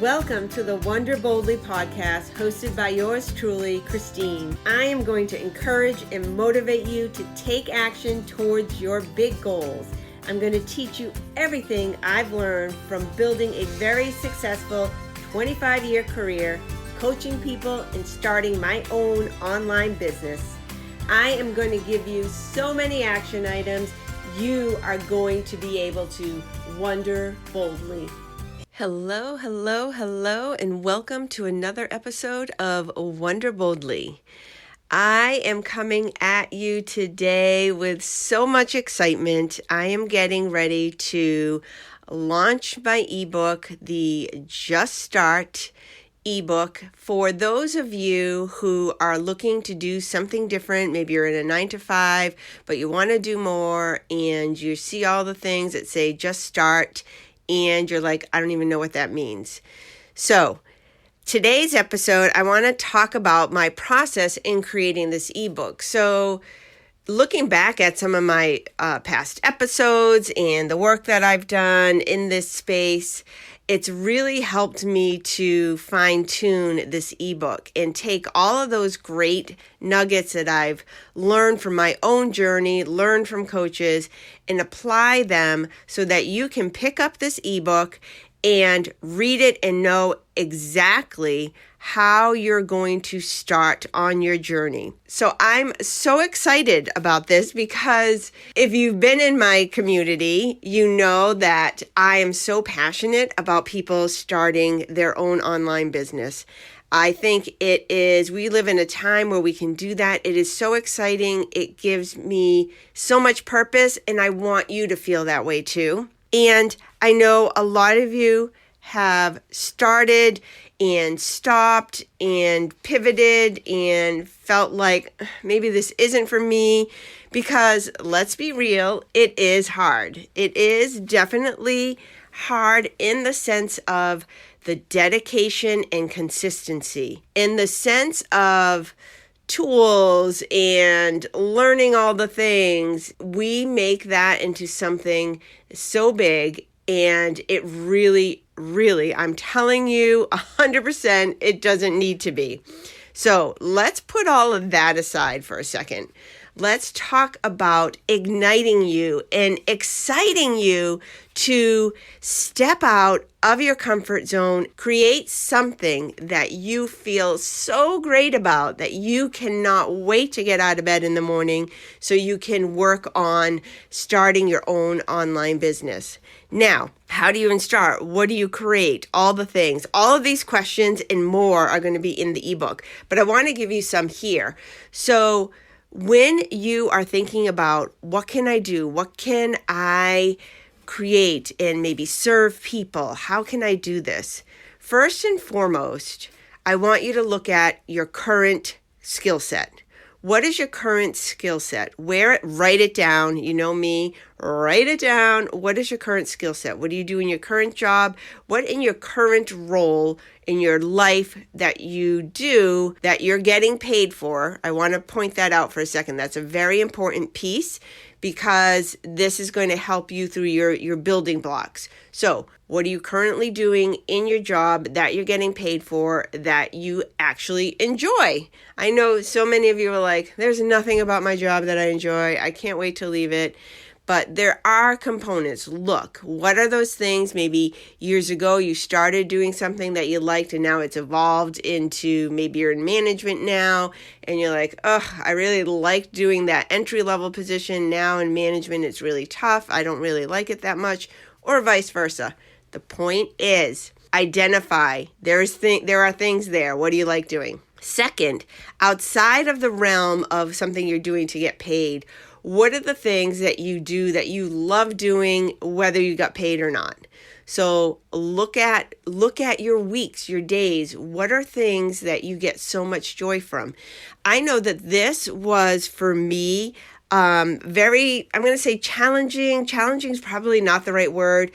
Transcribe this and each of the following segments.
Welcome to the Wonder Boldly podcast, hosted by yours truly, Christine. I am going to encourage and motivate you to take action towards your big goals. I'm going to teach you everything I've learned from building a very successful 25-year career, coaching people, and starting my own online business. I am going to give you so many action items. You are going to be able to wonder boldly. Hello, and welcome to another episode of Wonder Boldly. I am coming at you today with so much excitement. I am getting ready to launch my ebook, the Just Start ebook, for those of you who are looking to do something different. Maybe you're in a 9-to-5, but you want to do more, and you see all the things that say Just Start, and you're like, I don't even know what that means. So today's episode, I want to talk about my process in creating this ebook. So looking back at some of my past episodes and the work that I've done in this space, it's really helped me to fine-tune this ebook and take all of those great nuggets that I've learned from my own journey, learned from coaches, and apply them so that you can pick up this ebook and read it and know exactly how you're going to start on your journey. So I'm so excited about this because if you've been in my community, you know that I am so passionate about people starting their own online business. I think we live in a time where we can do that. It is so exciting. It gives me so much purpose, and I want you to feel that way too. And I know a lot of you have started and stopped and pivoted and felt like maybe this isn't for me, because let's be real, it is hard. It is definitely hard in the sense of the dedication and consistency, in the sense of tools and learning all the things. We make that into something so big, and it really, I'm telling you 100%, it doesn't need to be. So let's put all of that aside for a second. Let's talk about igniting you and exciting you to step out of your comfort zone, create something that you feel so great about that you cannot wait to get out of bed in the morning so you can work on starting your own online business. Now, how do you even start? What do you create? All the things, all of these questions and more are going to be in the ebook, but I want to give you some here. So when you are thinking about what can I do? What can I create and maybe serve people? How can I do this? First and foremost, I want you to look at your current skill set. What is your current skill set? Write it down. You know me, write it down. What is your current skill set? What do you do in your current job? What in your current role in your life that you do that you're getting paid for? I want to point that out for a second. That's a very important piece, because this is going to help you through your building blocks. So what are you currently doing in your job that you're getting paid for that you actually enjoy? I know so many of you are like, there's nothing about my job that I enjoy. I can't wait to leave it. But there are components. Look, what are those things? Maybe years ago you started doing something that you liked and now it's evolved into, maybe you're in management now and you're like, I really liked doing that entry-level position. Now in management it's really tough. I don't really like it that much, or vice versa. The point is, identify. There are things there. What do you like doing? Second, outside of the realm of something you're doing to get paid, what are the things that you do that you love doing, whether you got paid or not? So look at your weeks, your days. What are things that you get so much joy from? I know that this was for me I'm going to say challenging. Challenging is probably not the right word,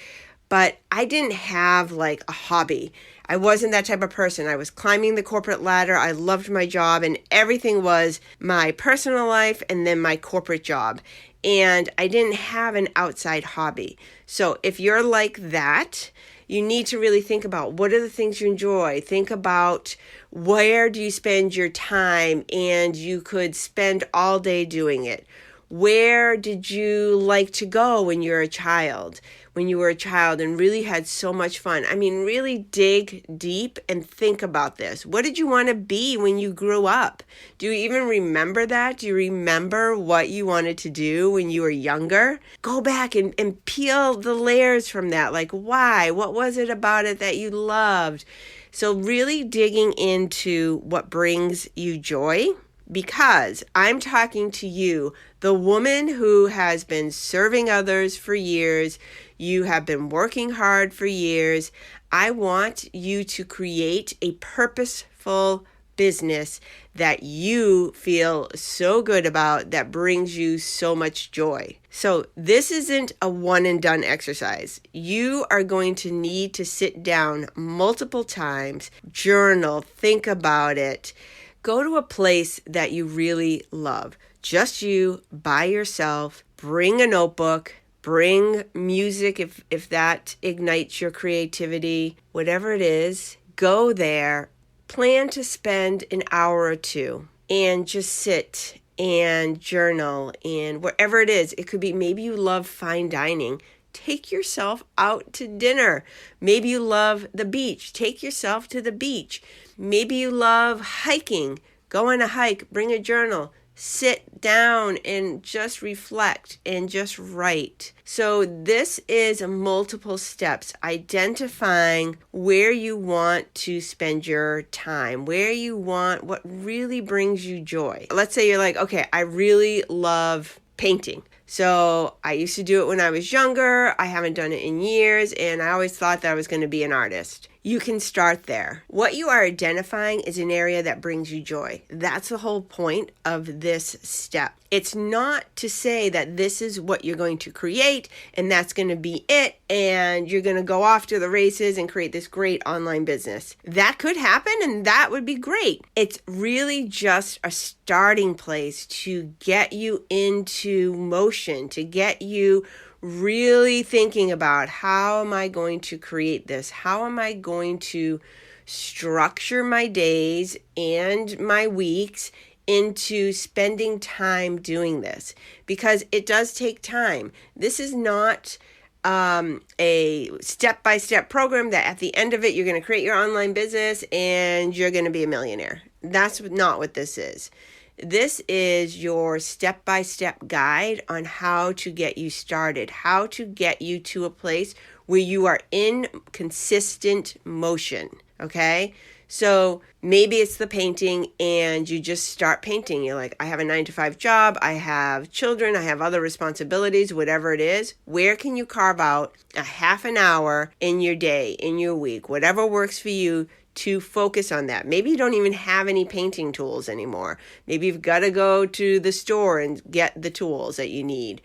but I didn't have like a hobby. I wasn't that type of person. I was climbing the corporate ladder. I loved my job, and everything was my personal life and then my corporate job. And I didn't have an outside hobby. So if you're like that, you need to really think about what are the things you enjoy. Think about where do you spend your time, and you could spend all day doing it. Where did you like to go when you were a child? When you were a child and really had so much fun. I mean, really dig deep and think about this. What did you want to be when you grew up? Do you even remember that? Do you remember what you wanted to do when you were younger? Go back and peel the layers from that. Like, why? What was it about it that you loved? So really digging into what brings you joy, because I'm talking to you, the woman who has been serving others for years. You have been working hard for years. I want you to create a purposeful business that you feel so good about, that brings you so much joy. So this isn't a one and done exercise. You are going to need to sit down multiple times, journal, think about it. Go to a place that you really love. Just you, by yourself. Bring a notebook. Bring music if that ignites your creativity. Whatever it is, go there. Plan to spend an hour or two and just sit and journal. And wherever it is, it could be, maybe you love fine dining. Take yourself out to dinner. Maybe you love the beach. Take yourself to the beach. Maybe you love hiking. Go on a hike. Bring a journal. Sit down and just reflect and just write. So this is multiple steps, identifying where you want to spend your time, where you want, what really brings you joy. Let's say you're like, okay, I really love painting. So I used to do it when I was younger. I haven't done it in years, and I always thought that I was going to be an artist. You can start there. What you are identifying is an area that brings you joy. That's the whole point of this step. It's not to say that this is what you're going to create and that's going to be it, and you're going to go off to the races and create this great online business. That could happen, and that would be great. It's really just a starting place to get you into motion, to get you really thinking about, how am I going to create this? How am I going to structure my days and my weeks into spending time doing this? Because it does take time. This is not a step-by-step program that at the end of it, you're going to create your online business and you're going to be a millionaire. That's not what this is. This is your step-by-step guide on how to get you started, how to get you to a place where you are in consistent motion, okay? So maybe it's the painting and you just start painting. You're like, I have a 9-to-5 job, I have children, I have other responsibilities, whatever it is. Where can you carve out a half an hour in your day, in your week, whatever works for you, to focus on that? Maybe you don't even have any painting tools anymore. Maybe you've got to go to the store and get the tools that you need.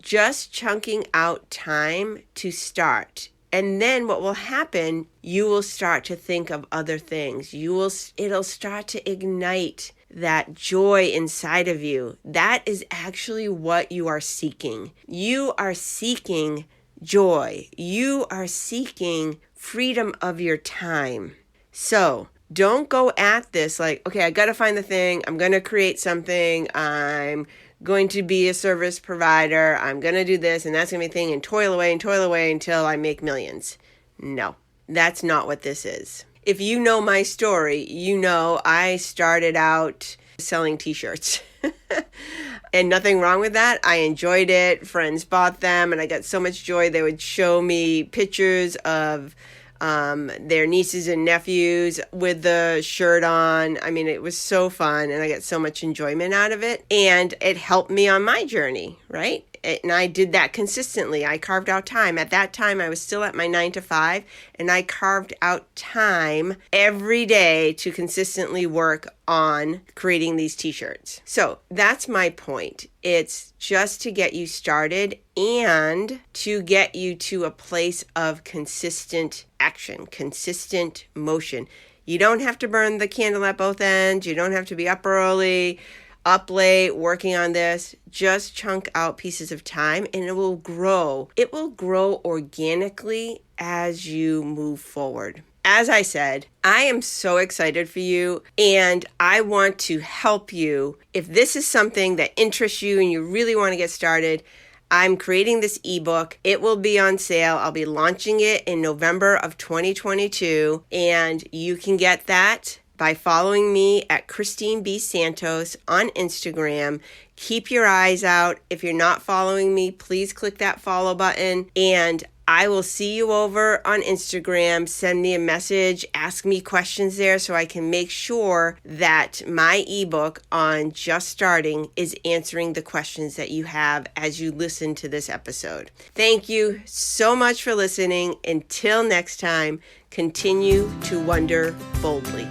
Just chunking out time to start. And then what will happen, you will start to think of other things. It'll start to ignite that joy inside of you. That is actually what you are seeking. You are seeking joy. You are seeking freedom of your time. So don't go at this like, okay, I got to find the thing. I'm going to create something. I'm going to be a service provider. I'm going to do this and that's going to be a thing, and toil away until I make millions. No, that's not what this is. If you know my story, you know I started out selling t-shirts. And nothing wrong with that. I enjoyed it. Friends bought them and I got so much joy. They would show me pictures of their nieces and nephews with the shirt on. I mean, it was so fun and I got so much enjoyment out of it, and it helped me on my journey, right? And I did that consistently. I carved out time. At that time, I was still at my 9-to-5, and I carved out time every day to consistently work on creating these t-shirts. So that's my point. It's just to get you started and to get you to a place of consistent action, consistent motion. You don't have to burn the candle at both ends. You don't have to be up early. up late working on this. Just chunk out pieces of time and it will grow. It will grow organically as you move forward. As I said, I am so excited for you and I want to help you. If this is something that interests you and you really want to get started, I'm creating this ebook. It will be on sale. I'll be launching it in November of 2022, and you can get that by following me at Christine B. Santos on Instagram. Keep your eyes out. If you're not following me, please click that follow button, and I will see you over on Instagram. Send me a message, ask me questions there so I can make sure that my ebook on just starting is answering the questions that you have as you listen to this episode. Thank you so much for listening. Until next time, continue to wonder boldly.